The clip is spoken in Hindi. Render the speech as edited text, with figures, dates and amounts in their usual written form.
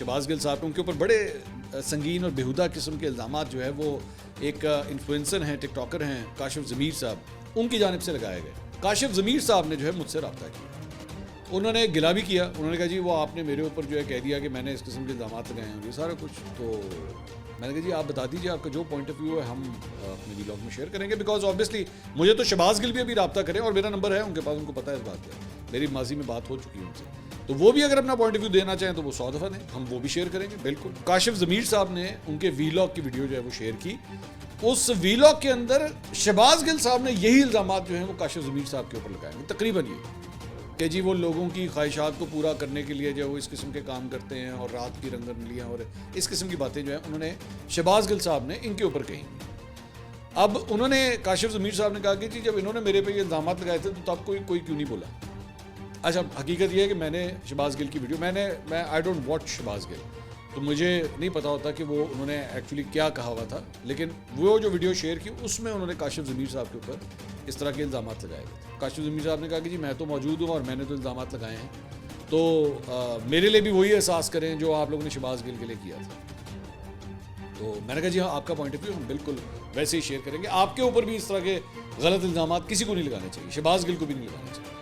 शहबाज गिल साहब, उनके ऊपर बड़े संगीन और बेहुदा किस्म के इल्ज़ामात जो है वो एक इन्फ्लुएंसर हैं, टिकटॉकर हैं काशिफ ज़मीर साहब, उनकी जानिब से लगाए गए। काशिफ ज़मीर साहब ने जो है मुझसे रब्ता किया, उन्होंने गिला भी किया। उन्होंने कहा जी वो आपने मेरे ऊपर जो है कह दिया कि मैंने इस किस्म के इल्ज़ामात लगाए हैं, ये सारा कुछ। तो मैंने कहा जी आप बता दीजिए आपका जो पॉइंट ऑफ व्यू है, हम अपने वीलॉग में शेयर करेंगे। बिकॉज ऑब्वियसली मुझे तो शहबाज गिल भी अभी रब्ता करें और मेरा नंबर है उनके पास, उनको पता है इस बात का, मेरी माजी में बात हो चुकी है उनसे, तो वो भी अगर अपना पॉइंट ऑफ व्यू देना चाहें तो वो 100 दफ़ा दें, हम वो भी शेयर करेंगे बिल्कुल। काशिफ ज़मीर साहब ने उनके वीलॉग की वीडियो जो है वो शेयर की। उस वीलॉग के अंदर शहबाज गिल साहब ने यही इल्ज़ामात जो हैं वो काशिफ ज़मीर साहब के ऊपर लगाएंगे, तकरीबन ये कि जी वो लोगों की ख्वाहिशात को पूरा करने के लिए जो वो इस किस्म के काम करते हैं और रात की रंगरलियाँ और इस किस्म की बातें जो है उन्होंने शहबाज गिल साहब ने इनके ऊपर कही। अब उन्होंने काशिफ ज़मीर साहब ने कहा कि जी जब इन्होंने मेरे पे ये इल्ज़ामात लगाए थे तो तब कोई क्यों नहीं बोला। अच्छा हकीकत ये है कि मैंने शहबाज गिल की वीडियो मैं I don't watch Shahbaz Gill, तो मुझे नहीं पता होता कि वो उन्होंने एक्चुअली क्या कहा हुआ था, लेकिन वो जो वीडियो शेयर की उसमें उन्होंने काशिफ ज़मीर साहब के ऊपर इस तरह के इल्ज़ामात लगाए गए थे। काशिफ ज़मीर साहब ने कहा कि जी मैं तो मौजूद हूँ और मैंने तो इल्ज़ामात लगाए हैं, तो मेरे लिए भी वही एहसास करें जो आप लोगों ने शहबाज गिल के लिए किया था। तो मैंने कहा जी हाँ आपका पॉइंट ऑफ व्यू हम बिल्कुल वैसे ही शेयर करेंगे, आपके ऊपर भी इस तरह के गलत इल्ज़ामात किसी को नहीं लगाने चाहिए, शहबाज गिल को भी नहीं लगाने चाहिए।